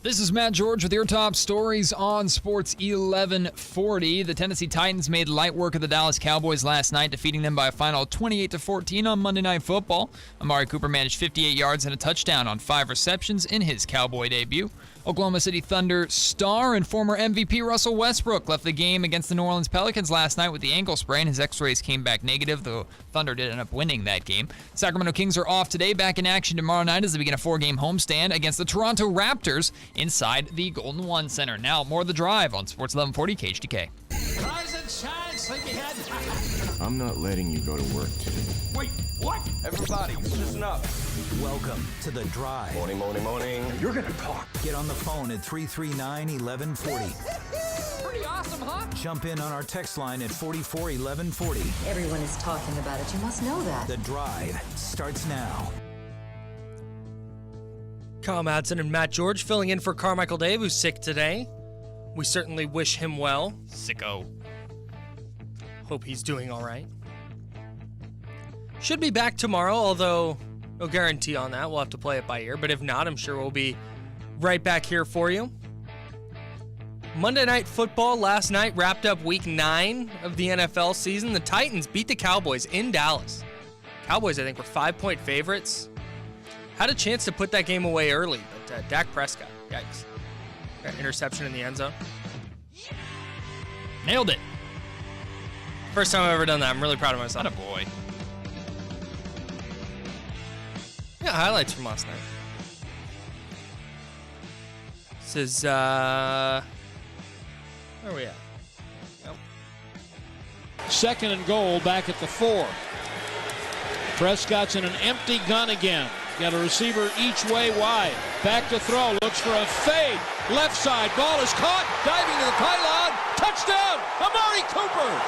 This is Matt George with your top stories on Sports 1140. The Tennessee Titans made light work of the Dallas Cowboys last night, defeating them by a final 28-14 on Monday Night Football. Amari Cooper managed 58 yards and a touchdown on 5 receptions in his Cowboy debut. Oklahoma City Thunder star and former MVP Russell Westbrook left the game against the New Orleans Pelicans last night with the ankle sprain. His x-rays came back negative, though Thunder did end up winning that game. Sacramento Kings are off today, back in action tomorrow night as they begin a 4-game homestand against the Toronto Raptors inside the Golden One Center. Now, more of The Drive on Sports 1140 KHTK. Rise and shine, sleepyhead. I'm not letting you go to work today. Wait, what? Everybody, listen up. Welcome to The Drive. Morning, morning, morning. You're gonna talk. Get on the phone at 339-1140. Pretty awesome, huh? Jump in on our text line at 441140. Everyone is talking about it. You must know that. The Drive starts now. Madson and Matt George filling in for Carmichael Dave, who's sick today. We certainly wish him well. Sicko. Hope he's doing all right. Should be back tomorrow, although no guarantee on that. We'll have to play it by ear. But if not, I'm sure we'll be right back here for you. Monday Night Football last night wrapped up week 9 of the NFL season. The Titans beat the Cowboys in Dallas. Cowboys, I think, were 5-point favorites. Had a chance to put that game away early, but Dak Prescott, yikes. Got an interception in the end zone. Nailed it. First time I've ever done that. I'm really proud of myself. Attaboy. Yeah, highlights from last night. This is, where are we at? Yep. 2nd and goal back at the 4. Prescott's in an empty gun again. Got a receiver each way wide. Back to throw. Looks for a fade. Left side. Ball is caught. Diving to the pylon. Touchdown. Amari Cooper.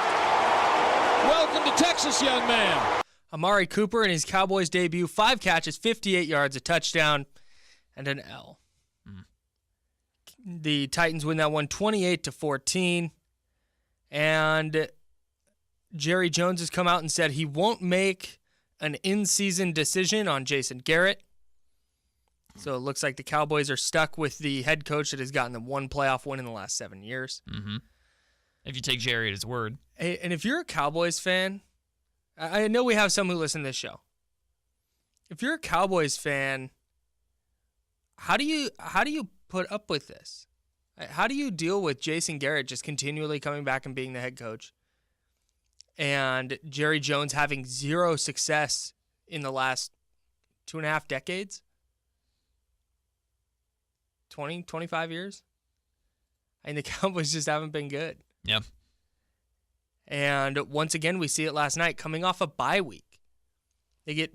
Welcome to Texas, young man. Amari Cooper in his Cowboys debut. 5 catches, 58 yards, a touchdown, and an L. The Titans win that one 28-14. And Jerry Jones has come out and said he won't make an in-season decision on Jason Garrett. So it looks like the Cowboys are stuck with the head coach that has gotten them 1 playoff win in the last 7 years. Mm-hmm. If you take Jerry at his word. Hey, and if you're a Cowboys fan, I know we have some who listen to this show. If you're a Cowboys fan, how do you put up with this? How do you deal with Jason Garrett just continually coming back and being the head coach? And Jerry Jones having 0 success in the last 2.5 decades? 20, 25 years? I mean, the Cowboys just haven't been good. Yeah. And once again, we see it last night coming off a bye week. They get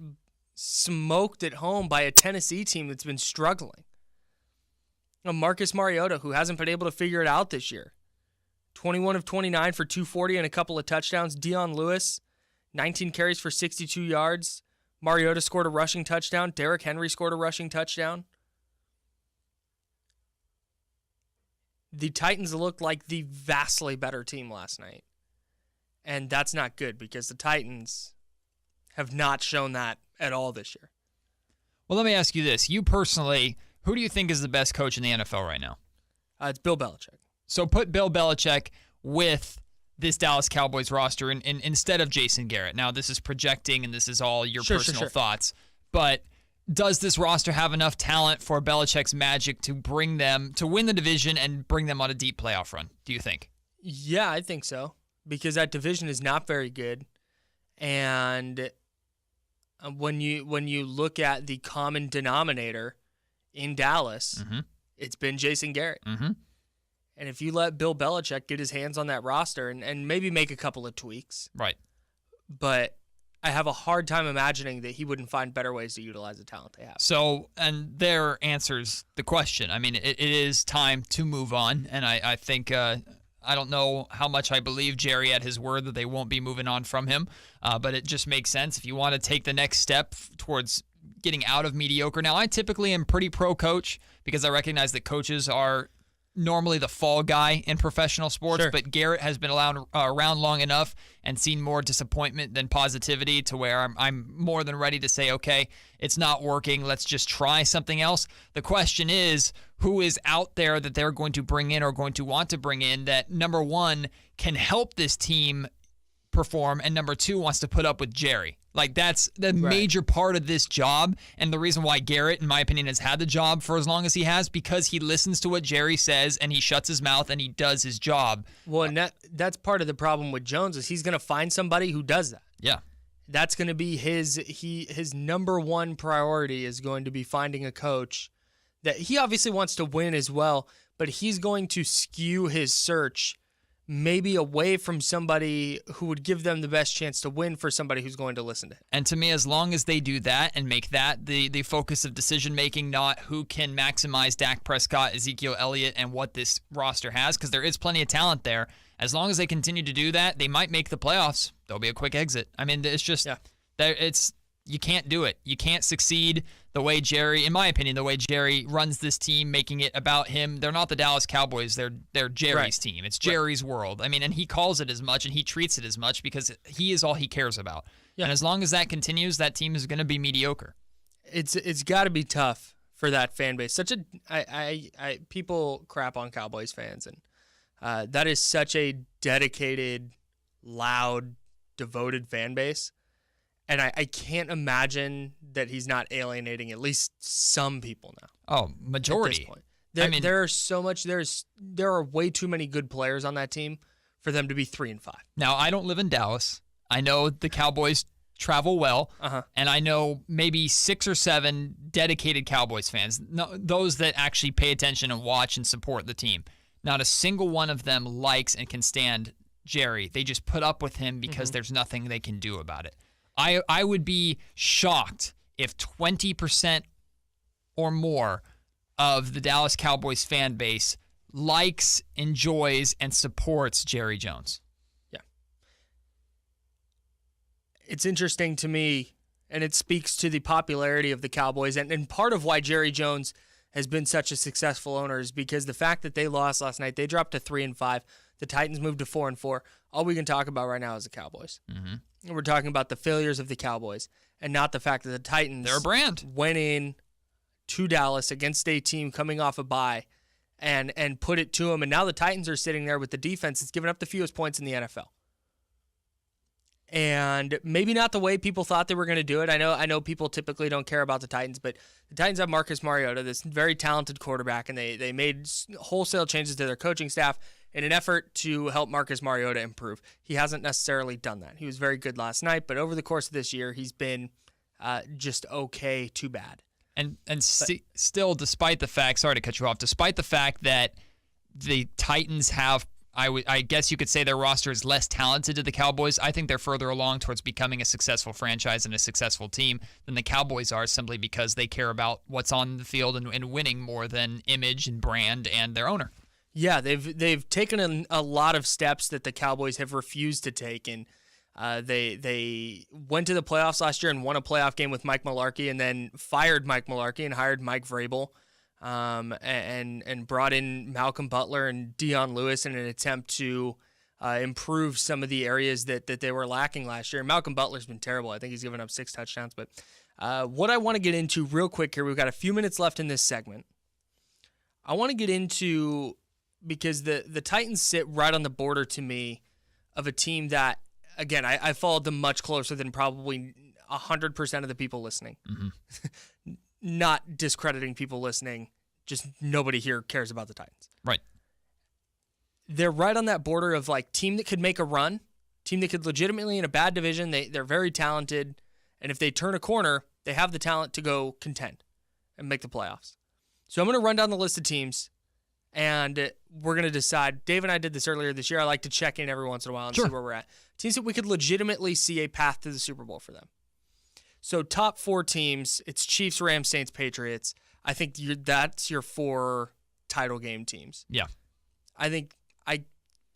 smoked at home by a Tennessee team that's been struggling. Marcus Mariota, who hasn't been able to figure it out this year. 21 of 29 for 240 and a couple of touchdowns. Dion Lewis, 19 carries for 62 yards. Mariota scored a rushing touchdown. Derrick Henry scored a rushing touchdown. The Titans looked like the vastly better team last night. And that's not good because the Titans have not shown that at all this year. Well, let me ask you this. You personally, who do you think is the best coach in the NFL right now? It's Bill Belichick. So put Bill Belichick with this Dallas Cowboys roster instead of Jason Garrett. Now, this is projecting, and this is all your personal thoughts. But does this roster have enough talent for Belichick's magic to bring them to win the division and bring them on a deep playoff run, do you think? Yeah, I think so. Because that division is not very good. And when you look at the common denominator in Dallas, it's been Jason Garrett. Mm-hmm. And if you let Bill Belichick get his hands on that roster and maybe make a couple of tweaks. Right. But I have a hard time imagining that he wouldn't find better ways to utilize the talent they have. So, and there answers the question. I mean, it is time to move on. And I think, I don't know how much I believe Jerry at his word that they won't be moving on from him. But it just makes sense if you want to take the next step towards getting out of mediocre. Now, I typically am pretty pro-coach because I recognize that coaches are normally the fall guy in professional sports, Sure. but Garrett has been around long enough and seen more disappointment than positivity to where I'm more than ready to say, okay, it's not working. Let's just try something else. The question is, who is out there that they're going to bring in or going to want to bring in that, number one, can help this team perform, and number two, wants to put up with Jerry. Like, that's the major part of this job, and the reason why Garrett, in my opinion, has had the job for as long as he has, because he listens to what Jerry says, and he shuts his mouth, and he does his job. Well, and that's part of the problem with Jones is he's going to find somebody who does that. Yeah. That's going to be his number one priority is going to be finding a coach that he obviously wants to win as well, but he's going to skew his search maybe away from somebody who would give them the best chance to win for somebody who's going to listen to him. And to me, as long as they do that and make that the focus of decision-making, not who can maximize Dak Prescott, Ezekiel Elliott, and what this roster has, because there is plenty of talent there, as long as they continue to do that, they might make the playoffs. There'll be a quick exit. I mean, it's just you can't do it. You can't succeed the way Jerry, in my opinion, the way Jerry runs this team, making it about him. They're not the Dallas Cowboys. They're Jerry's team. It's Jerry's world. I mean, and he calls it as much and he treats it as much because he is all he cares about. Yeah. And as long as that continues, that team is going to be mediocre. It's got to be tough for that fan base. People crap on Cowboys fans, and that is such a dedicated, loud, devoted fan base. And I can't imagine that he's not alienating at least some people now. Oh, majority. At this point. There are so much. There are way too many good players on that team for them to be 3-5. Now, I don't live in Dallas. I know the Cowboys travel well, and I know maybe 6 or 7 dedicated Cowboys fans, those that actually pay attention and watch and support the team. Not a single one of them likes and can stand Jerry. They just put up with him because there's nothing they can do about it. I would be shocked if 20% or more of the Dallas Cowboys fan base likes, enjoys, and supports Jerry Jones. Yeah. It's interesting to me, and it speaks to the popularity of the Cowboys, and part of why Jerry Jones has been such a successful owner is because the fact that they lost last night, they dropped to 3-5. The Titans moved to 4-4. All we can talk about right now is the Cowboys. Mm-hmm. We're talking about the failures of the Cowboys and not the fact that the Titans They're a brand. Went in to Dallas against a team coming off a bye and put it to them. And now the Titans are sitting there with the defense that's given up the fewest points in the NFL. And maybe not the way people thought they were going to do it. I know people typically don't care about the Titans, but the Titans have Marcus Mariota, this very talented quarterback, and they made wholesale changes to their coaching staff in an effort to help Marcus Mariota improve. He hasn't necessarily done that. He was very good last night, but over the course of this year, he's been just okay, too bad. Still, despite the fact, sorry to cut you off, despite the fact that the Titans have, I guess you could say their roster is less talented to the Cowboys, I think they're further along towards becoming a successful franchise and a successful team than the Cowboys are, simply because they care about what's on the field and winning more than image and brand and their owner. Yeah, they've taken a lot of steps that the Cowboys have refused to take, and they went to the playoffs last year and won a playoff game with Mike Mularkey, and then fired Mike Mularkey and hired Mike Vrabel, and brought in Malcolm Butler and Dion Lewis in an attempt to improve some of the areas that they were lacking last year. Malcolm Butler's been terrible. I think he's given up 6 touchdowns. But what I want to get into real quick here, we've got a few minutes left in this segment. I want to get into, because the Titans sit right on the border to me of a team that, again, I followed them much closer than probably 100% of the people listening. Mm-hmm. Not discrediting people listening, just nobody here cares about the Titans. Right. They're right on that border of like team that could make a run, team that could legitimately in a bad division. They're very talented, and if they turn a corner, they have the talent to go contend and make the playoffs. So I'm going to run down the list of teams, and we're going to decide. Dave and I did this earlier this year. I like to check in every once in a while and see where we're at. Teams that we could legitimately see a path to the Super Bowl for them. So top 4 teams, it's Chiefs, Rams, Saints, Patriots. I think that's your 4 title game teams. Yeah. I think I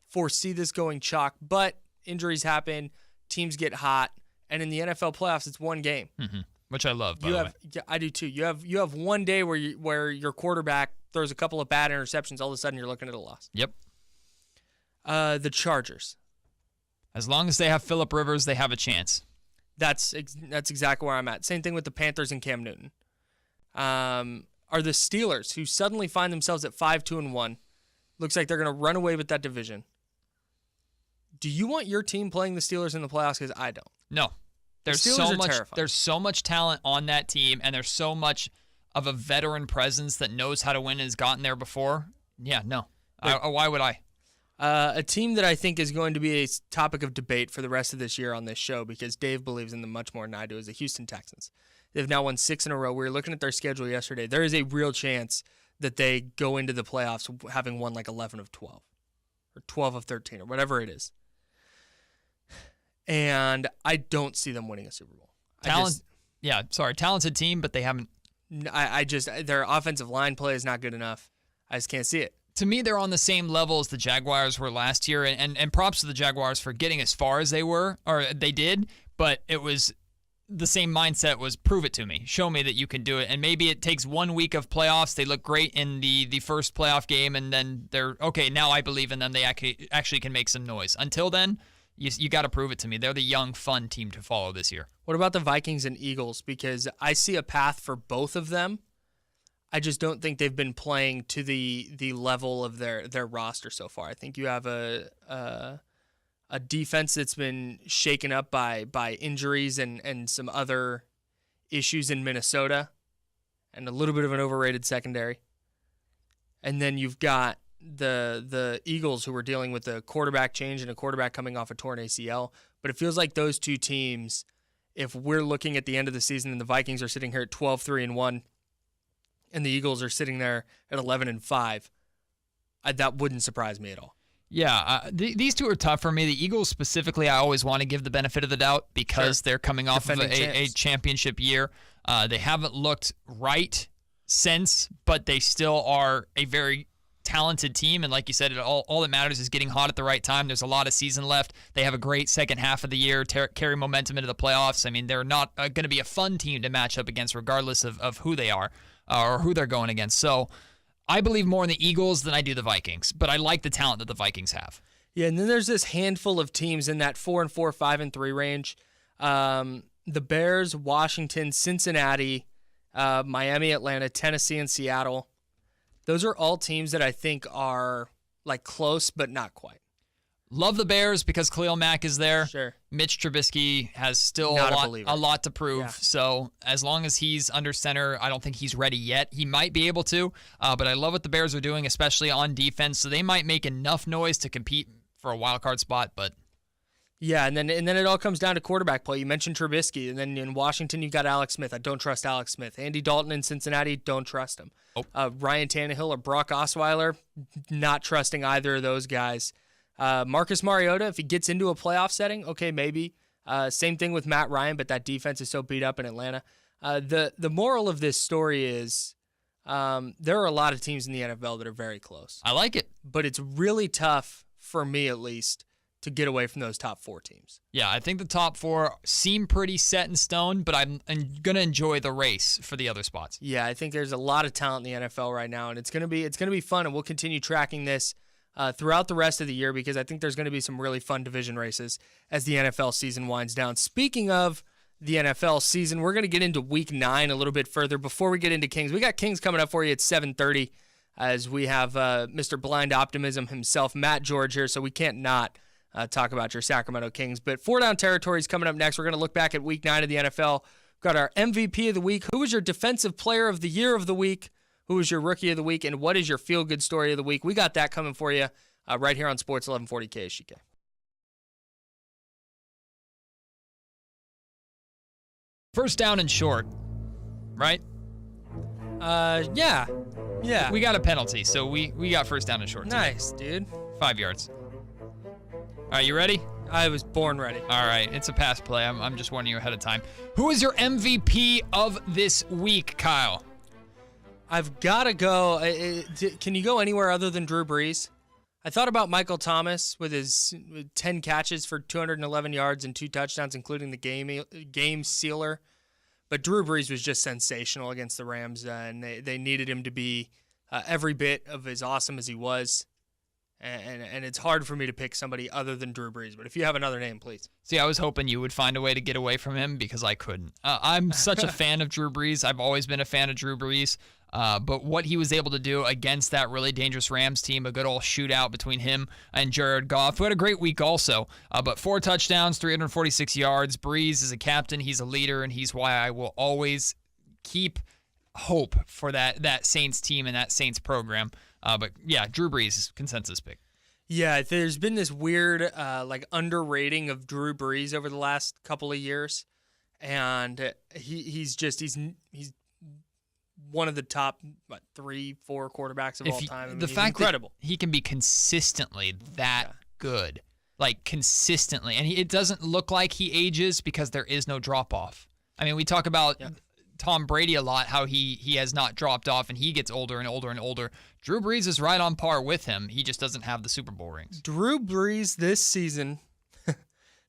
foresee this going chalk, but injuries happen, teams get hot, and in the NFL playoffs, it's one game. Mm-hmm. Which I love, by the way. Yeah, I do too. You have one day where your quarterback throws a couple of bad interceptions, all of a sudden you're looking at a loss. Yep. The Chargers. As long as they have Phillip Rivers, they have a chance. That's exactly where I'm at. Same thing with the Panthers and Cam Newton. Are the Steelers, who suddenly find themselves at 5-2-1. Looks like they're going to run away with that division. Do you want your team playing the Steelers in the playoffs? Because I don't. No. There's so much talent on that team, and there's so much of a veteran presence that knows how to win and has gotten there before. Yeah, no. Why would I? A team that I think is going to be a topic of debate for the rest of this year on this show, because Dave believes in them much more than I do, is the Houston Texans. They've now won 6 in a row. We were looking at their schedule yesterday. There is a real chance that they go into the playoffs having won like 11 of 12 or 12 of 13 or whatever it is. And I don't see them winning a Super Bowl. Talented team, but they haven't. Their offensive line play is not good enough. I just can't see it. To me, they're on the same level as the Jaguars were last year, and props to the Jaguars for getting as far as they did, but it was the same mindset was prove it to me. Show me that you can do it. And maybe it takes 1 week of playoffs. They look great in the first playoff game, and then they're, okay, now I believe in them. They actually can make some noise. Until then, you got to prove it to me. They're the young, fun team to follow this year. What about the Vikings and Eagles? Because I see a path for both of them. I just don't think they've been playing to the level of their roster so far. I think you have a defense that's been shaken up by injuries and some other issues in Minnesota, and a little bit of an overrated secondary. And then you've got the Eagles, who are dealing with a quarterback change and a quarterback coming off a torn ACL. But it feels like those two teams, if we're looking at the end of the season and the Vikings are sitting here at 12-3-1, and the Eagles are sitting there at 11-5, that wouldn't surprise me at all. Yeah, these two are tough for me. The Eagles specifically, I always want to give the benefit of the doubt because they're coming off of a championship year. They haven't looked right since, but they still are a very talented team. And like you said, all that matters is getting hot at the right time. There's a lot of season left. They have a great second half of the year, carry momentum into the playoffs. I mean, they're not going to be a fun team to match up against regardless of who they are or who they're going against. So I believe more in the Eagles than I do the Vikings, but I like the talent that the Vikings have. Yeah, and then there's this handful of teams in that 4-4, 5-3 range. The Bears, Washington, Cincinnati, Miami, Atlanta, Tennessee, and Seattle. Those are all teams that I think are like close, but not quite. Love the Bears because Khalil Mack is there. Sure. Mitch Trubisky has still a lot to prove. Yeah. So as long as he's under center, I don't think he's ready yet. He might be able to, but I love what the Bears are doing, especially on defense. So they might make enough noise to compete for a wild card spot, but yeah, and then it all comes down to quarterback play. You mentioned Trubisky, and then in Washington you've got Alex Smith. I don't trust Alex Smith. Andy Dalton in Cincinnati, don't trust him. Ryan Tannehill or Brock Osweiler, not trusting either of those guys. Marcus Mariota, if he gets into a playoff setting, okay, maybe. Same thing with Matt Ryan, but that defense is so beat up in Atlanta. The moral of this story is there are a lot of teams in the NFL that are very close. I like it. But it's really tough, for me at least, to get away from those top 4 teams. Yeah, I think the top 4 seem pretty set in stone, but I'm going to enjoy the race for the other spots. Yeah, I think there's a lot of talent in the NFL right now, and it's going to be fun, and we'll continue tracking this throughout the rest of the year because I think there's going to be some really fun division races as the NFL season winds down. Speaking of the NFL season, we're going to get into Week 9 a little bit further. Before we get into Kings, we got Kings coming up for you at 7:30 as we have Mr. Blind Optimism himself, Matt George, here, so we can't not talk about your Sacramento Kings. But 4 Down Territory is coming up next. We're going to look back at Week 9 of the NFL. We've got our MVP of the week. Who was your Defensive Player of the Year of the week? Who was your Rookie of the week? And what is your feel-good story of the week? We got that coming for you right here on Sports 1140 KSGK. First down and short, right? Yeah. We got a penalty, so we got first down and short. Nice, dude. 5 yards. All right, you ready? I was born ready. All right, it's a pass play. I'm just warning you ahead of time. Who is your MVP of this week, Kyle? I've got to go. Can you go anywhere other than Drew Brees? I thought about Michael Thomas with his 10 catches for 211 yards and 2 touchdowns, including the game sealer. But Drew Brees was just sensational against the Rams, and they needed him to be every bit of as awesome as he was. And it's hard for me to pick somebody other than Drew Brees. But if you have another name, please. See, I was hoping you would find a way to get away from him because I couldn't. I'm such a fan of Drew Brees. I've always been a fan of Drew Brees. But what he was able to do against that really dangerous Rams team, a good old shootout between him and Jared Goff, who had a great week also. But 4 touchdowns, 346 yards. Brees is a captain. He's a leader, and he's why I will always keep hope for that Saints team and that Saints program. But yeah, Drew Brees, consensus pick. Yeah, there's been this weird underrating of Drew Brees over the last couple of years, and he's one of the top 3-4 quarterbacks of all time. I mean, the he's fact incredible. That he can be consistently that good, like consistently, and it doesn't look like he ages because there is no drop off. I mean, we talk about Tom Brady a lot, how he has not dropped off and he gets older and older and older. Drew Brees is right on par with him. He just doesn't have the Super Bowl rings. Drew Brees this season,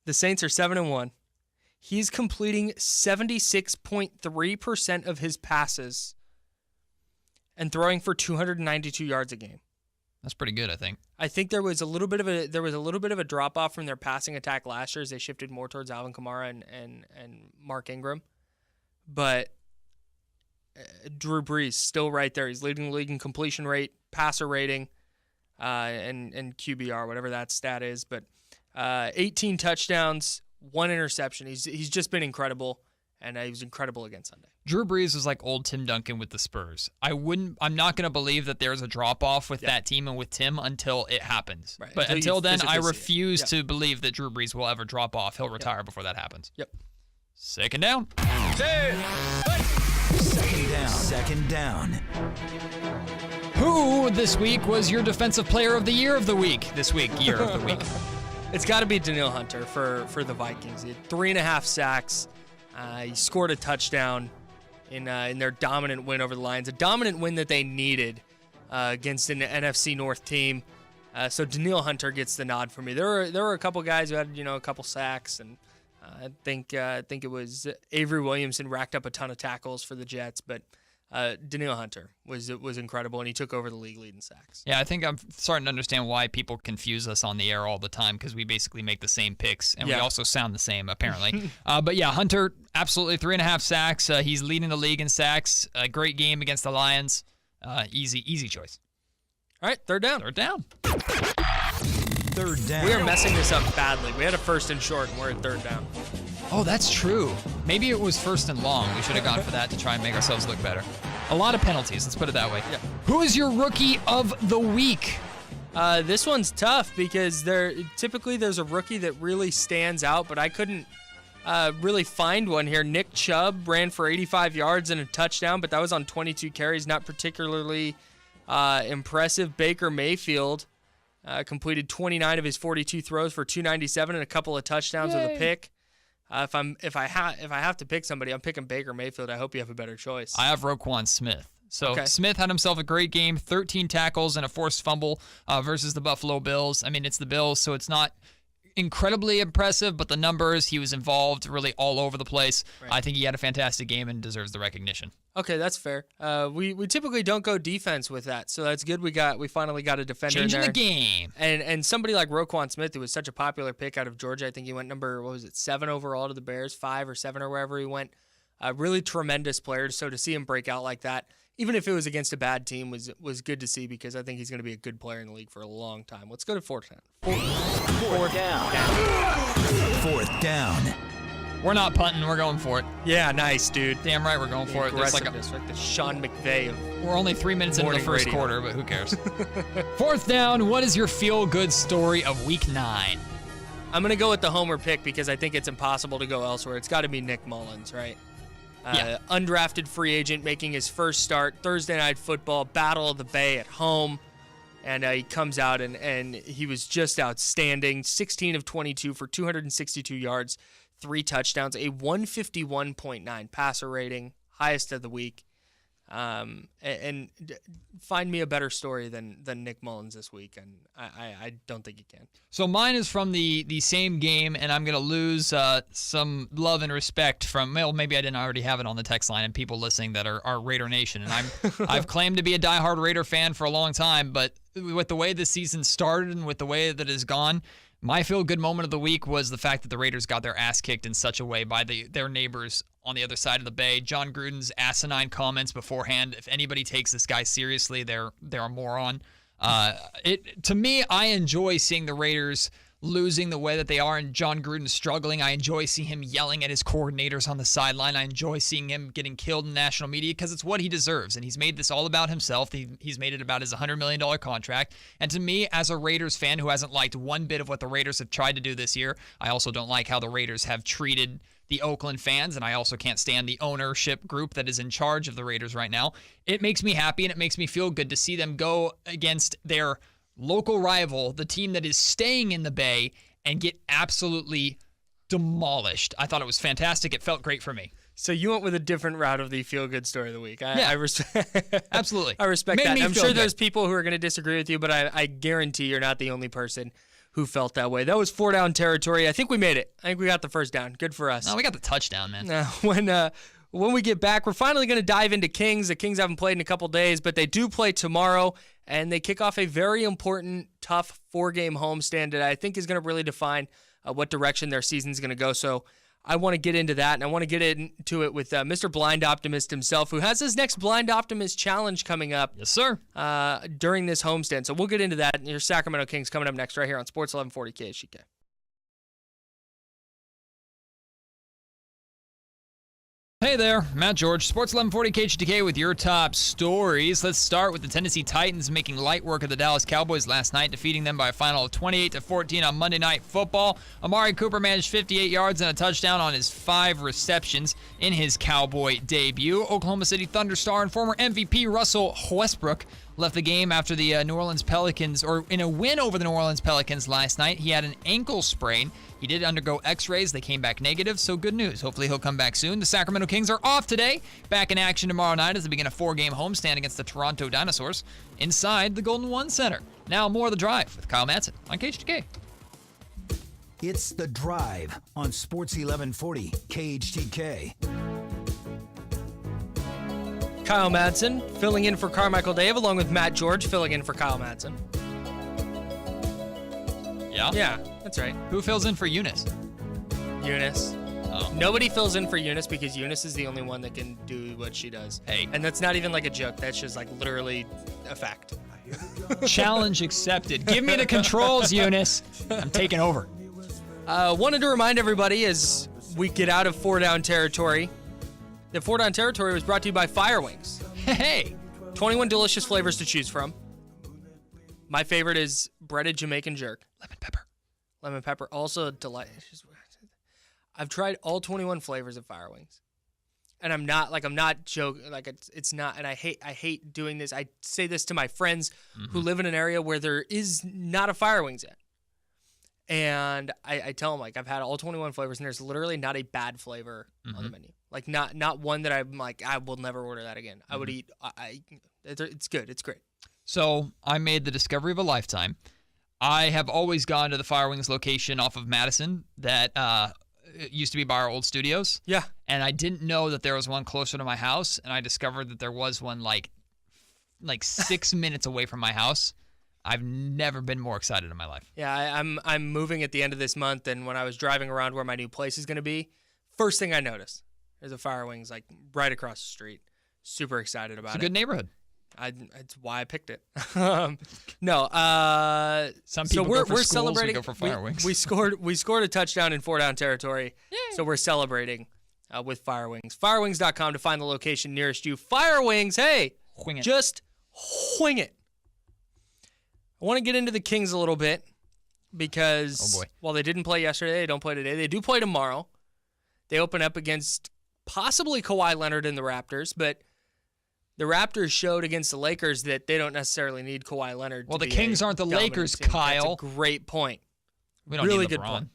the Saints are 7-1. He's completing 76.3% of his passes and throwing for 292 yards a game. That's pretty good, I think. I think there was a little bit of a drop off from their passing attack last year as they shifted more towards Alvin Kamara and Mark Ingram. But Drew Brees still right there. He's leading the league in completion rate, passer rating, and QBR, whatever that stat is. But 18 touchdowns, 1 interception. He's just been incredible, and he was incredible again Sunday. Drew Brees was like old Tim Duncan with the Spurs. I'm not going to believe that there's a drop off with that team and with Tim until it happens. Right. But until then, I refuse to to believe that Drew Brees will ever drop off. He'll retire before that happens. Yep. Second down. Second down. Who this week was your defensive player of the year of the week? Year of the week. It's got to be Danielle Hunter for the Vikings. He had 3.5 sacks. He scored a touchdown in their dominant win over the Lions, a dominant win that they needed against an NFC North team. So Danielle Hunter gets the nod for me. There were a couple guys who had a couple sacks, and I think it was Avery Williamson racked up a ton of tackles for the Jets, but Danielle Hunter was incredible, and he took over the league leading sacks. Yeah, I think I'm starting to understand why people confuse us on the air all the time because we basically make the same picks, and we also sound the same, apparently. But yeah, Hunter, absolutely 3.5 sacks. He's leading the league in sacks. A great game against the Lions. Easy choice. All right, third down. Third down. We are messing this up badly. We had a first and short, and we're at third down. Oh, that's true. Maybe it was first and long. We should have gone for that to try and make ourselves look better. A lot of penalties, let's put it that way. Yeah. Who is your rookie of the week? This one's tough because typically there's a rookie that really stands out, but I couldn't really find one here. Nick Chubb ran for 85 yards and a touchdown, but that was on 22 carries, not particularly impressive. Baker Mayfield completed 29 of his 42 throws for 297 and a couple of touchdowns with a pick. If I have to pick somebody, I'm picking Baker Mayfield. I hope you have a better choice. I have Roquan Smith. So Smith had himself a great game, 13 tackles and a forced fumble versus the Buffalo Bills. I mean, it's the Bills, so it's not incredibly impressive, but the numbers, he was involved really all over the place. Right. I think he had a fantastic game and deserves the recognition. Okay, that's fair. We typically don't go defense with that, so that's good. We finally got a defender Changing in there. The game. And somebody like Roquan Smith, who was such a popular pick out of Georgia. I think he went number 7 overall to the Bears, 5 or 7 or wherever he went. A really tremendous player. So to see him break out like that, even if it was against a bad team, was good to see because I think he's going to be a good player in the league for a long time. Let's go to fourth down. Fourth down. We're not punting. We're going for it. Yeah, nice, dude. Damn right we're going for it. There's like the Sean McVay of we're only 3 minutes into the first radio. quarter, but who cares? Fourth down, what is your feel-good story of Week 9? I'm going to go with the homer pick because I think it's impossible to go elsewhere. It's got to be Nick Mullins, right? Undrafted free agent making his first start, Thursday Night Football, Battle of the Bay at home. And he comes out and he was just outstanding. 16 of 22 for 262 yards, 3 touchdowns, a 151.9 passer rating, highest of the week. And find me a better story than Nick Mullins this week, and I don't think you can. So mine is from the same game, and I'm going to lose some love and respect from, well, maybe I didn't already have it on the text line and people listening that are Raider Nation. And I've claimed to be a diehard Raider fan for a long time, but with the way the season started and with the way that it has gone, my feel-good moment of the week was the fact that the Raiders got their ass kicked in such a way by their neighbors on the other side of the bay. John Gruden's asinine comments beforehand, if anybody takes this guy seriously, they're a moron. To me, I enjoy seeing the Raiders losing the way that they are and John Gruden struggling. I enjoy seeing him yelling at his coordinators on the sideline. I enjoy seeing him getting killed in national media because it's what he deserves, and he's made this all about himself. He's made it about his $100 million contract, and to me, as a Raiders fan who hasn't liked one bit of what the Raiders have tried to do this year, I also don't like how the Raiders have treated the Oakland fans, and I also can't stand the ownership group that is in charge of the Raiders right now. It makes me happy, and it makes me feel good to see them go against their local rival, the team that is staying in the Bay, and get absolutely demolished. I thought it was fantastic. It felt great for me. So you went with a different route of the feel-good story of the week. Absolutely. I respect that. I'm sure good. there's people who are going to disagree with you, but I guarantee you're not the only person who felt that way. That was 4-down territory. I think we made it. I think we got the first down. Good for us. No, we got the touchdown, man. When we get back, we're finally going to dive into Kings. The Kings haven't played in a couple days, but they do play tomorrow, and they kick off a very important, tough 4-game homestand that I think is going to really define what direction their season's going to go. So I want to get into that, and I want to get into it with Mr. Blind Optimist himself, who has his next Blind Optimist challenge coming up. Yes, sir. During this homestand. So we'll get into that. Your Sacramento Kings coming up next right here on Sports 1140 KHTK. Hey there, Matt George, Sports 1140 KHTK with your top stories. Let's start with the Tennessee Titans making light work of the Dallas Cowboys last night, defeating them by a final of 28-14 on Monday Night Football. Amari Cooper managed 58 yards and a touchdown on his 5 receptions in his Cowboy debut. Oklahoma City Thunder star and former MVP Russell Westbrook left the game after the New Orleans Pelicans, or in a win over the New Orleans Pelicans last night. He had an ankle sprain. He did undergo x-rays. They came back negative, so good news. Hopefully he'll come back soon. The Sacramento Kings are off today. Back in action tomorrow night as they begin a 4-game homestand against the Toronto Dinosaurs inside the Golden One Center. Now more of The Drive with Kyle Madson on KHTK. It's The Drive on Sports 1140 KHTK. Kyle Madson filling in for Carmichael Dave, along with Matt George filling in for Kyle Madson. Yeah, that's right. Who fills in for Eunice? Eunice. Oh. Nobody fills in for Eunice because Eunice is the only one that can do what she does. Hey. And that's not even like a joke. That's just like literally a fact. Challenge accepted. Give me the controls, Eunice. I'm taking over. Wanted to remind everybody as we get out of 4-down territory, that 4-down territory was brought to you by Fire Wings. Hey. 21 delicious flavors to choose from. My favorite is breaded Jamaican jerk. Lemon pepper. Lemon pepper, also delicious. I've tried all 21 flavors of Fire Wings, and I'm not joking. Like it's not, and I hate doing this. I say this to my friends who live in an area where there is not a Fire Wings yet, and I tell them like I've had all 21 flavors, and there's literally not a bad flavor on the menu. Like not one that I'm like I will never order that again. I would eat. It's good. It's great. So I made the discovery of a lifetime. I have always gone to the Fire Wings location off of Madison that used to be by our old studios. Yeah. And I didn't know that there was one closer to my house, and I discovered that there was one like 6 minutes away from my house. I've never been more excited in my life. Yeah, I'm moving at the end of this month, and when I was driving around where my new place is going to be, first thing I noticed, there's a Fire Wings like right across the street. Super excited about it. It's a good neighborhood. It's why I picked it. Some people we're go for schools, celebrating. we go for Fire Wings. We scored a touchdown in 4-down territory. Yay. So we're celebrating with Fire Wings. Firewings.com to find the location nearest you. Fire Wings, hey, Wing it. just wing it. I want to get into the Kings a little bit because while they didn't play yesterday, they don't play today. They do play tomorrow. They open up against possibly Kawhi Leonard and the Raptors, but the Raptors showed against the Lakers that they don't necessarily need Kawhi Leonard. Well, to the be Kings aren't the dominant Lakers, team. Kyle. That's a great point. We don't really need good LeBron. point.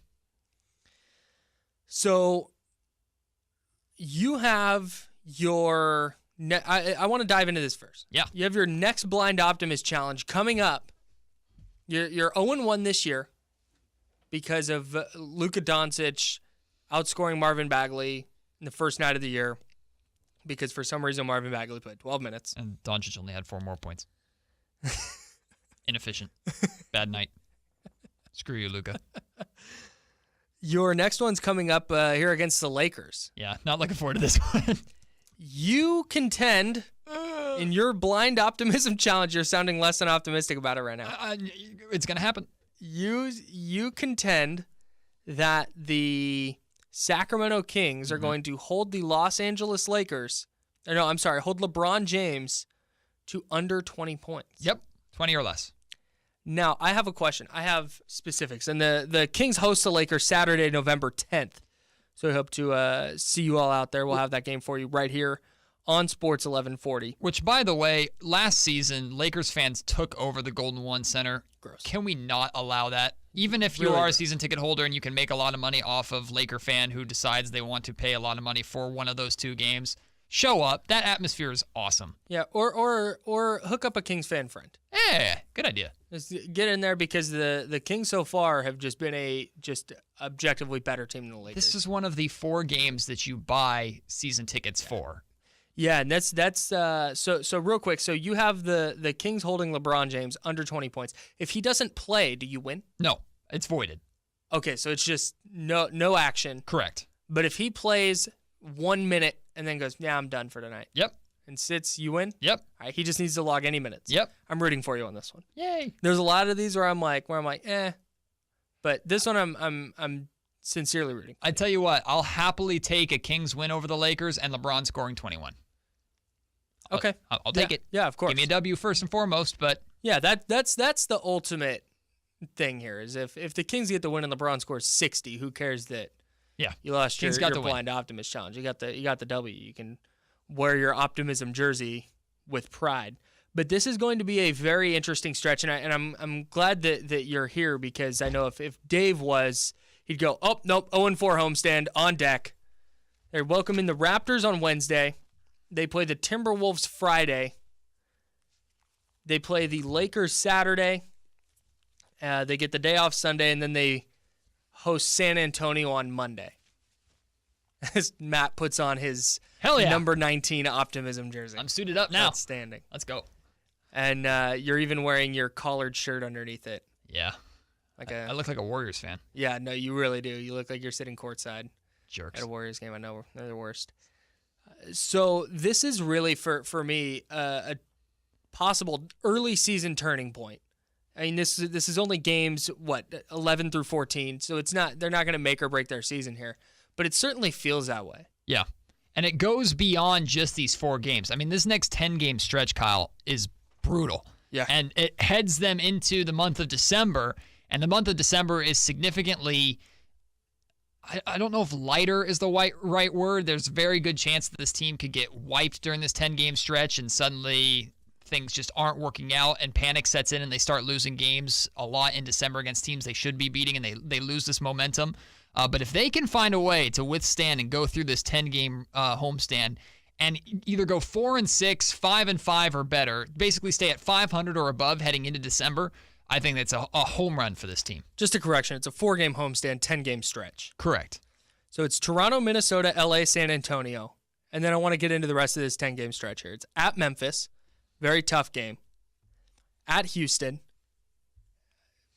So you have your I want to dive into this first. Yeah. You have your next Blind Optimist Challenge coming up. You're 0-1 this year because of Luka Doncic outscoring Marvin Bagley in the first night of the year because for some reason Marvin Bagley played 12 minutes. And Doncic only had 4 more points. Inefficient. Bad night. Screw you, Luka. Your next one's coming up here against the Lakers. Yeah, not looking forward to this one. You contend in your Blind Optimism Challenge. You're sounding less than optimistic about it right now. It's going to happen. You contend that the Sacramento Kings are going to hold the Los Angeles Lakers, hold LeBron James to under 20 points. Yep, 20 or less. Now, I have a question. I have specifics. And the Kings host the Lakers Saturday, November 10th. So I hope to see you all out there. We'll have that game for you right here on Sports 1140. Which, by the way, last season, Lakers fans took over the Golden One Center. Gross. Can we not allow that? Even if you Really are a gross. season ticket holder and you can make a lot of money off of Laker fan who decides they want to pay a lot of money for one of those 2 games, show up. That atmosphere is awesome. Yeah, or hook up a Kings fan friend. Yeah, good idea. Just get in there because the Kings so far have just been a objectively better team than the Lakers. This is one of the 4 games that you buy season tickets for. Yeah, and that's so real quick. So you have the Kings holding LeBron James under 20 points. If he doesn't play, do you win? No, it's voided. Okay, so it's just no action. Correct. But if he plays 1 minute and then goes, yeah, I'm done for tonight. Yep. And sits, you win? Yep. All right, he just needs to log any minutes. Yep. I'm rooting for you on this one. Yay. There's a lot of these where I'm like, eh. But this one I'm sincerely rooting. I tell you what, I'll happily take a Kings win over the Lakers and LeBron scoring 21. Okay. I'll take it. Yeah, of course. Give me a W first and foremost, but Yeah, that's the ultimate thing here is if the Kings get the win and LeBron scores 60, who cares that yeah, you lost Kings your got the win. Blind Optimist Challenge. You got the W. You can wear your optimism jersey with pride. But this is going to be a very interesting stretch, and I'm glad that you're here because I know if Dave was, he'd go, oh, nope, 0-4 homestand on deck. They're welcoming the Raptors on Wednesday. They play the Timberwolves Friday. They play the Lakers Saturday. They get the day off Sunday, and then they host San Antonio on Monday. As Matt puts on his Hell yeah. number 19 optimism jersey. I'm suited up now. Outstanding. Let's go. And you're even wearing your collared shirt underneath it. Yeah. I look like a Warriors fan. Yeah, no, you really do. You look like you're sitting courtside Jerks. at a Warriors game. I know they're the worst. So this is really for me a possible early season turning point. I mean, this is only games 11 through 14, so they're not going to make or break their season here, but it certainly feels that way. Yeah. And it goes beyond just these 4 games. I mean, this next 10-game stretch, Kyle, is brutal. Yeah. And it heads them into the month of December, and the month of December is significantly, I don't know if lighter is the right word. There's a very good chance that this team could get wiped during this 10-game stretch, and suddenly things just aren't working out, and panic sets in, and they start losing games a lot in December against teams they should be beating, and they lose this momentum. But if they can find a way to withstand and go through this 10-game homestand and either go 4-6, 5-5 or better, basically stay at 500 or above heading into December, I think that's a home run for this team. Just a correction. It's a 4-game homestand, 10-game stretch. Correct. So it's Toronto, Minnesota, LA, San Antonio. And then I want to get into the rest of this 10-game stretch here. It's at Memphis. Very tough game. At Houston.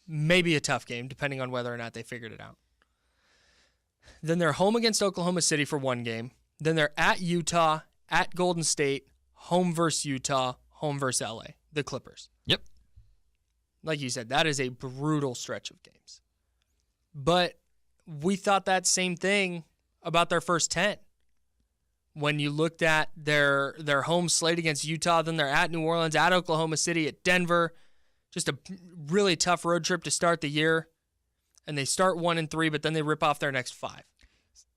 Maybe a tough game, depending on whether or not they figured it out. Then they're home against Oklahoma City for 1 game. Then they're at Utah, at Golden State, home versus Utah, home versus LA, the Clippers. Yep. Like you said, that is a brutal stretch of games. But we thought that same thing about their first 10. When you looked at their home slate against Utah, then they're at New Orleans, at Oklahoma City, at Denver. Just a really tough road trip to start the year. And they start 1-3, but then they rip off their next 5.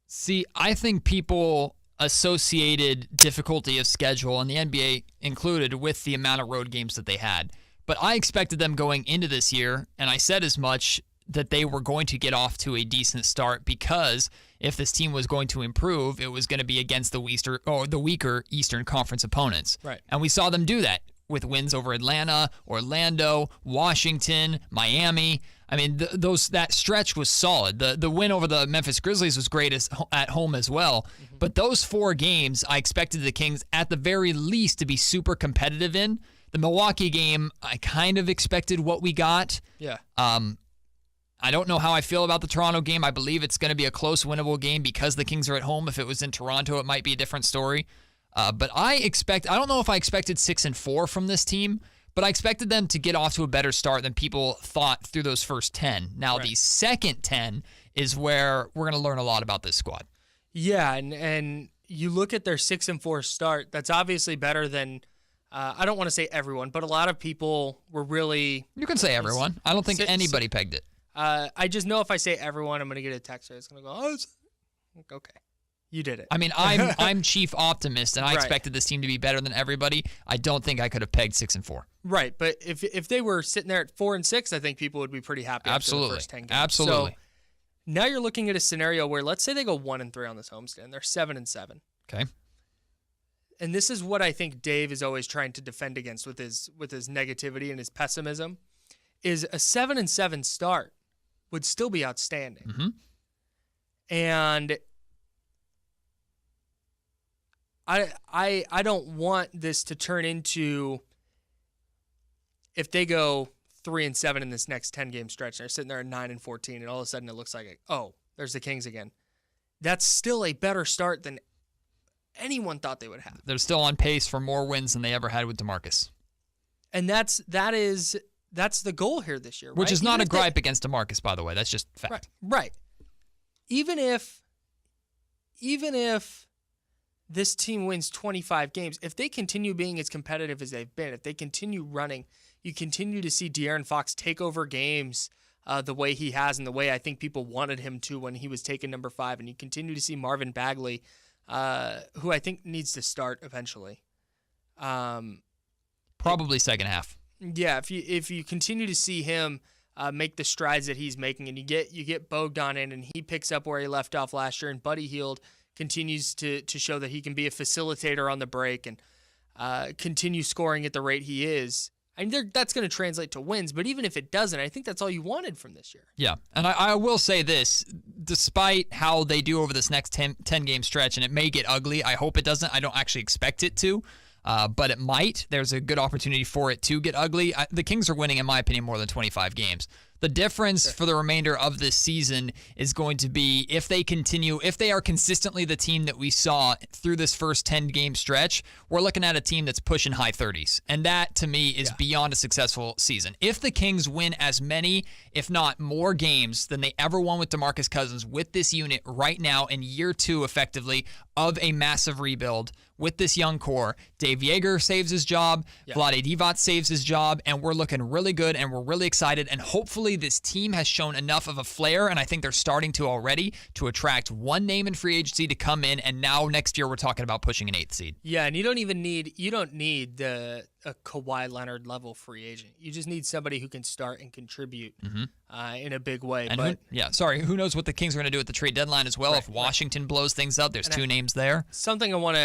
See, I think people associated difficulty of schedule, and the NBA included, with the amount of road games that they had. But I expected them going into this year, and I said as much, that they were going to get off to a decent start, because if this team was going to improve, it was going to be against the weaker Eastern Conference opponents. Right. And we saw them do that with wins over Atlanta, Orlando, Washington, Miami. I mean, that stretch was solid. The win over the Memphis Grizzlies was great at home as well. Mm-hmm. But those 4 games, I expected the Kings at the very least to be super competitive in. The Milwaukee game, I kind of expected what we got. Yeah. I don't know how I feel about the Toronto game. I believe it's going to be a close, winnable game because the Kings are at home. If it was in Toronto, it might be a different story. But I don't know if I expected 6-4 from this team, but I expected them to get off to a better start than people thought through those first 10. Now, The second 10 is where we're going to learn a lot about this squad. Yeah, and you look at their 6-4 start, that's obviously better than, I don't want to say everyone, but a lot of people were really... You can say everyone. I don't think anybody pegged it. I just know if I say everyone, I'm going to get a text. It's going to go, okay. You did it. I mean, I'm chief optimist, and I expected this team to be better than everybody. I don't think I could have pegged 6-4. Right, but if they were sitting there at 4-6, I think people would be pretty happy after the first 10 games. Absolutely. So now you're looking at a scenario where, let's say they go 1-3 on this homestand. They're 7-7. Okay. And this is what I think Dave is always trying to defend against with his negativity and his pessimism, is a 7-7 start would still be outstanding. Mm-hmm. And I don't want this to turn into, if they go 3-7 in this next 10-game stretch, and they're sitting there at 9-14, and all of a sudden it looks like, there's the Kings again. That's still a better start than anyone thought they would have. They're still on pace for more wins than they ever had with DeMarcus. And that's the goal here this year, right? Which is not a gripe against DeMarcus, by the way. That's just fact. Right. Even if this team wins 25 games, if they continue being as competitive as they've been, if they continue running, you continue to see De'Aaron Fox take over games the way he has and the way I think people wanted him to when he was taken number 5, and you continue to see Marvin Bagley, who I think needs to start eventually. Probably second half. Yeah, if you continue to see him make the strides that he's making, and you get Bogdan in, and he picks up where he left off last year, and Buddy Hield continues to show that he can be a facilitator on the break and continue scoring at the rate he is. I mean, that's going to translate to wins, but even if it doesn't, I think that's all you wanted from this year. Yeah, and I will say this, despite how they do over this next 10-game stretch, and it may get ugly, I hope it doesn't. I don't actually expect it to, but it might. There's a good opportunity for it to get ugly. The Kings are winning, in my opinion, more than 25 games. The difference for the remainder of this season is going to be if they are consistently the team that we saw through this first 10-game stretch, we're looking at a team that's pushing high 30s. And that, to me, is beyond a successful season. If the Kings win as many, if not more games than they ever won with DeMarcus Cousins with this unit right now in year 2, effectively, of a massive rebuild with this young core, Dave Yeager saves his job, Vlade Divac saves his job, and we're looking really good, and we're really excited, and hopefully this team has shown enough of a flair, and I think they're starting to already, to attract one name in free agency to come in, and now next year we're talking about pushing an 8th seed. Yeah, and you don't need a Kawhi Leonard level free agent. You just need somebody who can start and contribute in a big way. And who knows what the Kings are going to do at the trade deadline as well. Right, if Washington blows things up, there's 2 names there. Something I want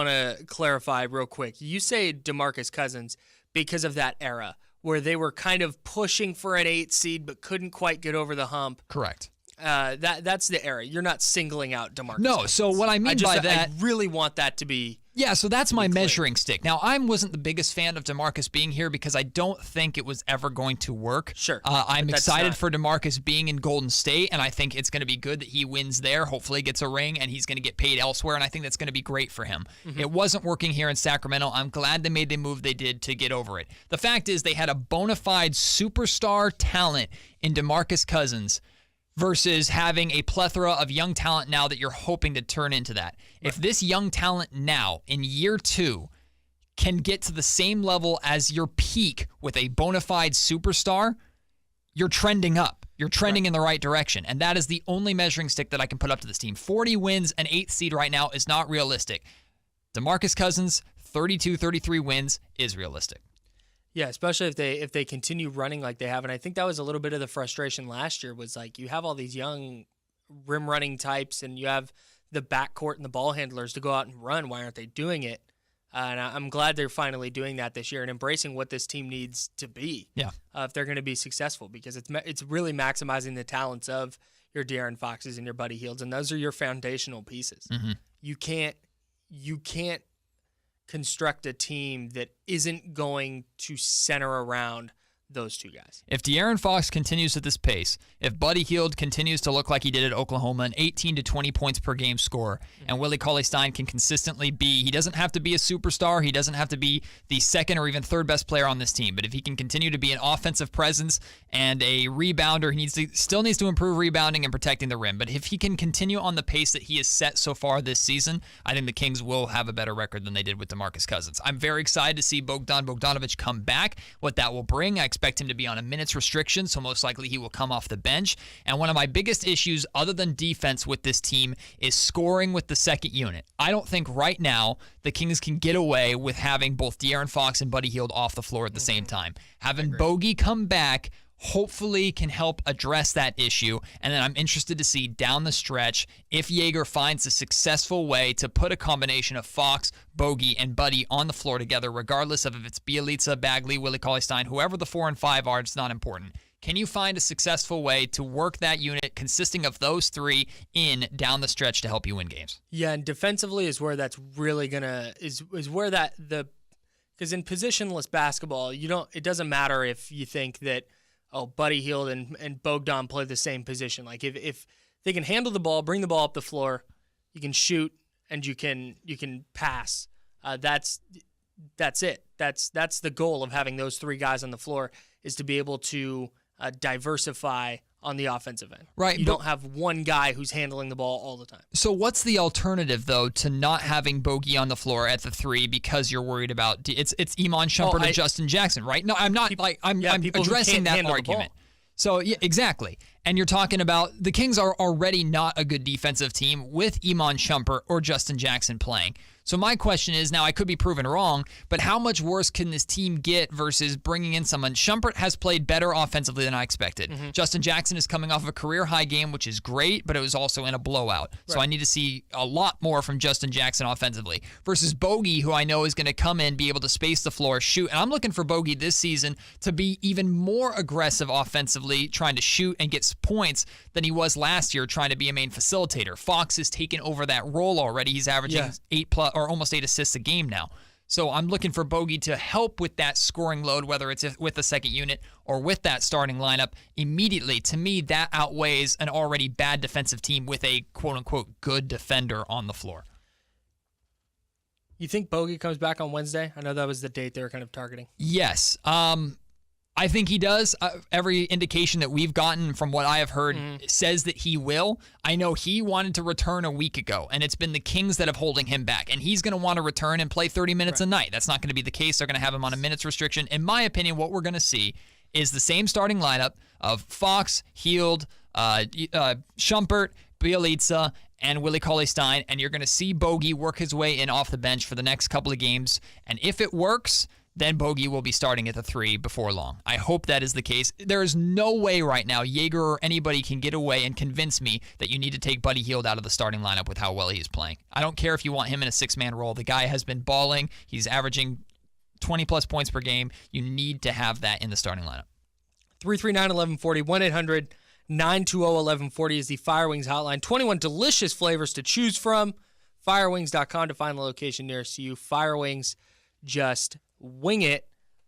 to clarify real quick. You say DeMarcus Cousins because of that era where they were kind of pushing for an 8 seed but couldn't quite get over the hump. Correct. That's the era. You're not singling out DeMarcus Cousins. So what I mean by that, I really want that to be. Yeah, so that's my measuring stick. Now, I wasn't the biggest fan of DeMarcus being here because I don't think it was ever going to work. Sure. I'm excited for DeMarcus being in Golden State, and I think it's going to be good that he wins there, hopefully gets a ring, and he's going to get paid elsewhere, and I think that's going to be great for him. Mm-hmm. It wasn't working here in Sacramento. I'm glad they made the move they did to get over it. The fact is they had a bona fide superstar talent in DeMarcus Cousins versus having a plethora of young talent now that you're hoping to turn into that. Right. If this young talent now, in year 2, can get to the same level as your peak with a bona fide superstar, you're trending up. You're trending in the right direction. And that is the only measuring stick that I can put up to this team. 40 wins, an 8th seed right now is not realistic. DeMarcus Cousins, 32, 33 wins is realistic. Yeah, especially if they continue running like they have. And I think that was a little bit of the frustration last year was like you have all these young rim running types and you have the backcourt and the ball handlers to go out and run. Why aren't they doing it? And I'm glad they're finally doing that this year and embracing what this team needs to be. Yeah. If they're going to be successful, because it's really maximizing the talents of your De'Aaron Foxes and your Buddy Hields, and those are your foundational pieces. Mm-hmm. You can't construct a team that isn't going to center around those two guys. If De'Aaron Fox continues at this pace, if Buddy Hield continues to look like he did at Oklahoma, an 18 to 20 points per game scorer, and Willie Cauley-Stein can consistently be, he doesn't have to be a superstar, he doesn't have to be the second or even third best player on this team, but if he can continue to be an offensive presence and a rebounder, still needs to improve rebounding and protecting the rim, but if he can continue on the pace that he has set so far this season, I think the Kings will have a better record than they did with DeMarcus Cousins. I'm very excited to see Bogdanović come back, what that will bring. I expect him to be on a minutes restriction, so most likely he will come off the bench. And one of my biggest issues, other than defense with this team, is scoring with the second unit. I don't think right now the Kings can get away with having both De'Aaron Fox and Buddy Hield off the floor at the same time. Having Bogey come back hopefully can help address that issue. And then I'm interested to see down the stretch if Jaeger finds a successful way to put a combination of Fox, Bogey, and Buddy on the floor together, regardless of if it's Bjelica, Bagley, Willie Cauley-Stein, whoever the 4 and 5 are, it's not important. Can you find a successful way to work that unit consisting of those three in down the stretch to help you win games? Yeah, and defensively is where that's really is where because in positionless basketball, it doesn't matter if you think that Buddy Hield and Bogdan play the same position. Like if they can handle the ball, bring the ball up the floor, you can shoot and you can pass. That's it. That's the goal of having those three guys on the floor, is to be able to diversify on the offensive end. Right. You don't have one guy who's handling the ball all the time. So what's the alternative, though, to not having Bogey on the floor at the 3 because you're worried about it's Iman Shumpert and Justin Jackson, right? No, I'm not. I'm addressing that argument. So yeah, exactly. And you're talking about the Kings are already not a good defensive team with Iman Shumpert or Justin Jackson playing. So my question is, now I could be proven wrong, but how much worse can this team get versus bringing in someone? Shumpert has played better offensively than I expected. Mm-hmm. Justin Jackson is coming off of a career-high game, which is great, but it was also in a blowout. Right. So I need to see a lot more from Justin Jackson offensively versus Bogey, who I know is going to come in, be able to space the floor, shoot. And I'm looking for Bogey this season to be even more aggressive offensively, trying to shoot and get points than he was last year, trying to be a main facilitator. Fox has taken over that role already. He's averaging 8+ or almost 8 assists a game now. So I'm looking for Bogey to help with that scoring load, whether it's with the second unit or with that starting lineup immediately. To me, that outweighs an already bad defensive team with a quote-unquote good defender on the floor. You think Bogey comes back on Wednesday? I know that was the date they were kind of targeting. Yes. I think he does. Every indication that we've gotten from what I have heard says that he will. I know he wanted to return a week ago, and it's been the Kings that have holding him back. And he's going to want to return and play 30 minutes a night. That's not going to be the case. They're going to have him on a minutes restriction. In my opinion, what we're going to see is the same starting lineup of Fox, Hield, Shumpert, Bjelica, and Willie Cauley-Stein, and you're going to see Bogey work his way in off the bench for the next couple of games. And if it works, then Bogey will be starting at the 3 before long. I hope that is the case. There is no way right now Jaeger or anybody can get away and convince me that you need to take Buddy Hield out of the starting lineup with how well he's playing. I don't care if you want him in a 6-man role. The guy has been balling. He's averaging 20-plus points per game. You need to have that in the starting lineup. 339-1140, 1-800-920-1140 is the Fire Wings hotline. 21 delicious flavors to choose from. Firewings.com to find the location nearest to you. Fire Wings, just wing it.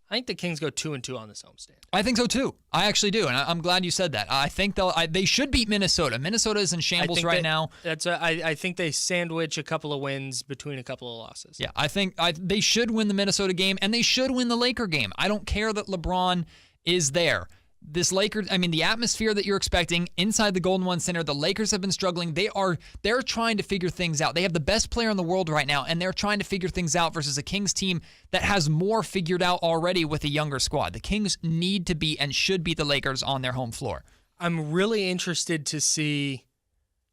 I think the Kings go 2-2 on this homestand. I think so too. I actually do, and I'm glad you said that. I think they should beat Minnesota. Minnesota is in shambles right now. I think they sandwich a couple of wins between a couple of losses. Yeah, I think they should win the Minnesota game, and they should win the Laker game. I don't care that LeBron is there. This Lakers, the atmosphere that you're expecting inside the Golden One Center, the Lakers have been struggling. They're trying to figure things out. They have the best player in the world right now, and they're trying to figure things out versus a Kings team that has more figured out already with a younger squad. The Kings need to beat and should beat the Lakers on their home floor. I'm really interested to see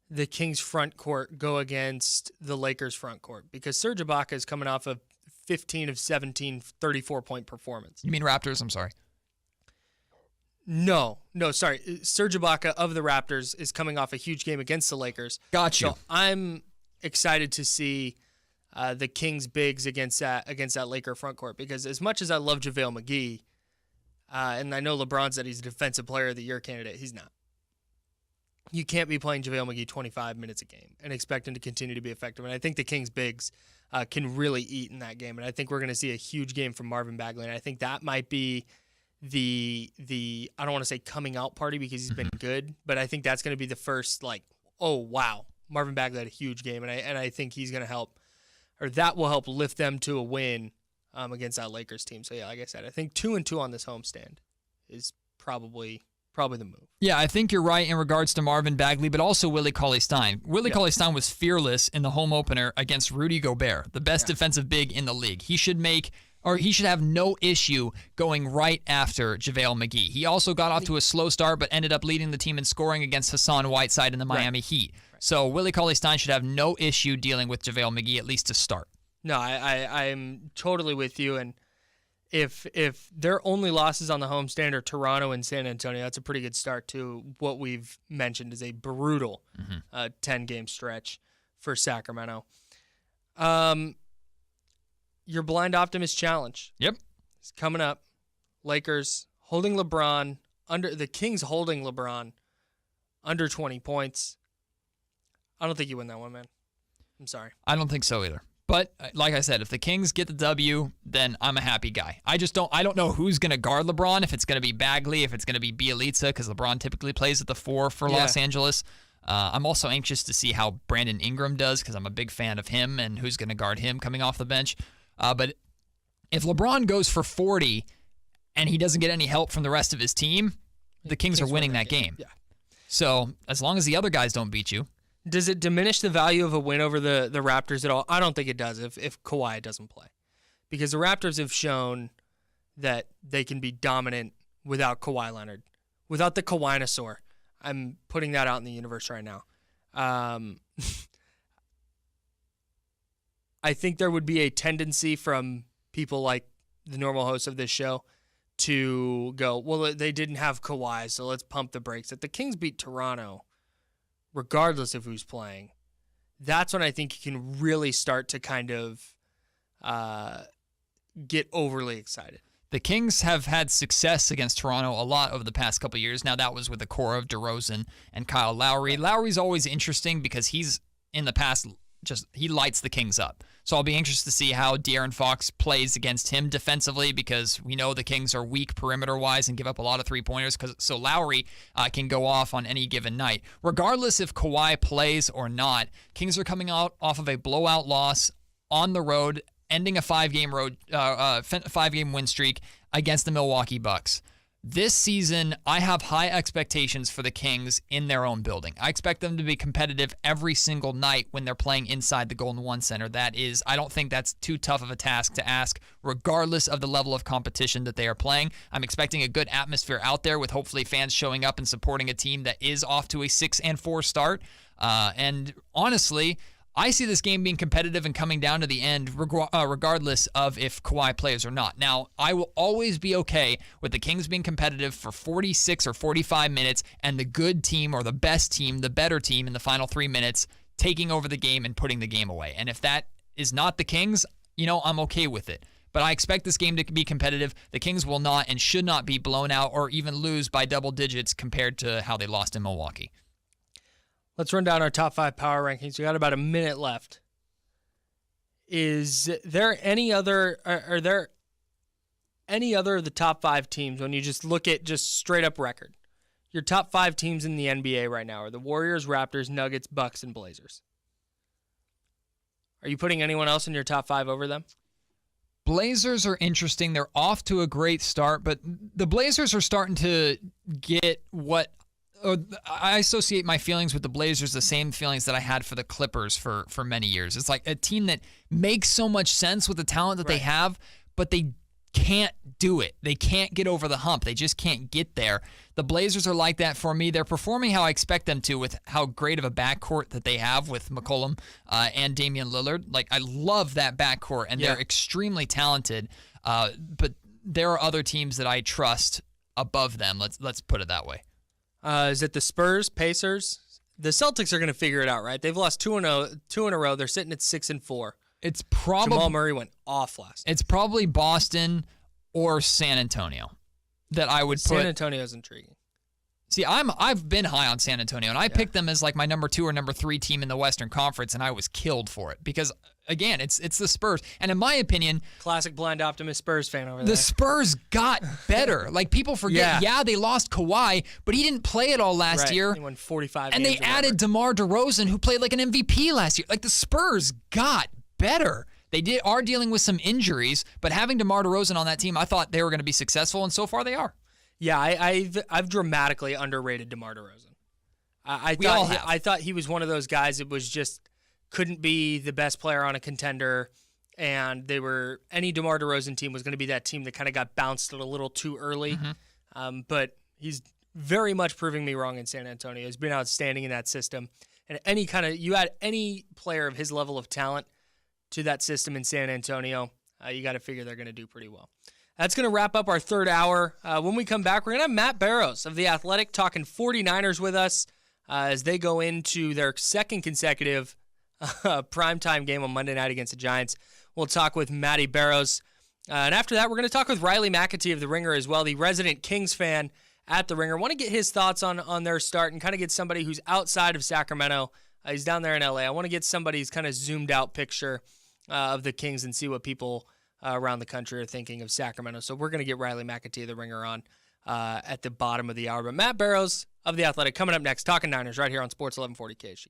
the Kings front court go against the Lakers front court because Serge Ibaka is coming off of 15 of 17 34-point performance. You mean Raptors? I'm sorry. No, sorry. Serge Ibaka of the Raptors is coming off a huge game against the Lakers. Got you. So I'm excited to see the Kings bigs against that Laker front court, because as much as I love JaVale McGee, and I know LeBron said he's a defensive player of the year candidate, he's not. You can't be playing JaVale McGee 25 minutes a game and expect him to continue to be effective. And I think the Kings bigs can really eat in that game. And I think we're going to see a huge game from Marvin Bagley. And I think that might be the I don't want to say coming out party, because he's been good, but I think that's going to be the first, like, oh, wow, Marvin Bagley had a huge game. And I think he's going to help, or that will help lift them to a win against that Lakers team. So, yeah, like I said, I think 2-2 on this homestand is probably the move. Yeah, I think you're right in regards to Marvin Bagley, but also Willie Cauley-Stein. Willie Cauley-Stein was fearless in the home opener against Rudy Gobert, the best defensive big in the league. He should have no issue going right after JaVale McGee. He also got off to a slow start, but ended up leading the team in scoring against Hassan Whiteside in the Miami Heat. So Willie Cauley-Stein should have no issue dealing with JaVale McGee, at least to start. No, I'm totally with you. And if their only losses on the homestand are Toronto and San Antonio, that's a pretty good start to what we've mentioned is a brutal 10-game stretch for Sacramento. Your blind optimist challenge. Yep. It's coming up. Lakers holding LeBron the Kings holding LeBron under 20 points. I don't think you win that one, man. I'm sorry. I don't think so either. But like I said, if the Kings get the W, then I'm a happy guy. I don't know who's going to guard LeBron, if it's going to be Bagley, if it's going to be Bielitsa, because LeBron typically plays at the 4 for Los Angeles. I'm also anxious to see how Brandon Ingram does, because I'm a big fan of him and who's going to guard him coming off the bench. But if LeBron goes for 40 and he doesn't get any help from the rest of his team, the Kings are winning that game. Yeah. So as long as the other guys don't beat you. Does it diminish the value of a win over the Raptors at all? I don't think it does if Kawhi doesn't play. Because the Raptors have shown that they can be dominant without Kawhi Leonard. Without the Kawhinosaur. I'm putting that out in the universe right now. I think there would be a tendency from people like the normal hosts of this show to go, well, they didn't have Kawhi, so let's pump the brakes. If the Kings beat Toronto, regardless of who's playing, that's when I think you can really start to kind of get overly excited. The Kings have had success against Toronto a lot over the past couple of years. Now, that was with the core of DeRozan and Kyle Lowry. Lowry's always interesting because he's, in the past, he lights the Kings up. So I'll be anxious to see how De'Aaron Fox plays against him defensively, because we know the Kings are weak perimeter-wise and give up a lot of three-pointers. So Lowry can go off on any given night. Regardless if Kawhi plays or not, Kings are coming out off of a blowout loss on the road, ending a five-game win streak against the Milwaukee Bucks. This season, I have high expectations for the Kings in their own building. I expect them to be competitive every single night when they're playing inside the Golden One Center. I don't think that's too tough of a task to ask, regardless of the level of competition that they are playing. I'm expecting a good atmosphere out there, with hopefully fans showing up and supporting a team that is off to a 6-4 start. And honestly, I see this game being competitive and coming down to the end, regardless of if Kawhi plays or not. Now, I will always be okay with the Kings being competitive for 46 or 45 minutes and the good team or the best team, the better team in the final 3 minutes, taking over the game and putting the game away. And if that is not the Kings, I'm okay with it. But I expect this game to be competitive. The Kings will not and should not be blown out or even lose by double digits compared to how they lost in Milwaukee. Let's run down our top 5 power rankings. We got about a minute left. Are there any other of the top 5 teams, when you just look at just straight up record? Your top 5 teams in the NBA right now are the Warriors, Raptors, Nuggets, Bucks, and Blazers. Are you putting anyone else in your top 5 over them? Blazers are interesting. They're off to a great start, but the Blazers are starting to get what I associate my feelings with the Blazers the same feelings that I had for the Clippers for many years. It's like a team that makes so much sense with the talent that they have, but they can't do it. They can't get over the hump. They just can't get there. The Blazers are like that for me. They're performing how I expect them to with how great of a backcourt that they have with McCollum and Damian Lillard. Like, I love that backcourt, and they're extremely talented. But there are other teams that I trust above them. Let's put it that way. Is it the Spurs, Pacers? The Celtics are going to figure it out, right? They've lost two in a row. They're sitting at 6-4. It's probably Jamal Murray went off last night. It's probably Boston or San Antonio that I would put. San Antonio's intriguing. See, I've been high on San Antonio, and I picked them as like my number 2 or number 3 team in the Western Conference, and I was killed for it because, again, it's the Spurs. And in my opinion, classic blind optimist Spurs fan over there. The Spurs got better. Like, people forget, they lost Kawhi, but he didn't play at all last year. He won 45 and games. they added DeMar DeRozan, who played like an MVP last year. Like, the Spurs got better. They are dealing with some injuries, but having DeMar DeRozan on that team, I thought they were going to be successful, and so far they are. Yeah, I've dramatically underrated DeMar DeRozan. I thought he was one of those guys that was just couldn't be the best player on a contender, and any DeMar DeRozan team was going to be that team that kind of got bounced a little too early. But he's very much proving me wrong in San Antonio. He's been outstanding in that system, and you add any player of his level of talent to that system in San Antonio, you got to figure they're going to do pretty well. That's going to wrap up our third hour. When we come back, we're going to have Matt Barrows of The Athletic talking 49ers with us as they go into their second consecutive primetime game on Monday night against the Giants. We'll talk with Matty Barrows. And after that, we're going to talk with Riley McAtee of The Ringer as well, the resident Kings fan at The Ringer. Want to get his thoughts on their start and kind of get somebody who's outside of Sacramento. He's down there in L.A. I want to get somebody's kind of zoomed out picture of the Kings and see what people around the country are thinking of Sacramento. So we're going to get Riley McAtee of The Ringer on at the bottom of the hour. But Matt Barrows of The Athletic coming up next, talking Niners right here on Sports 1140 KHTK.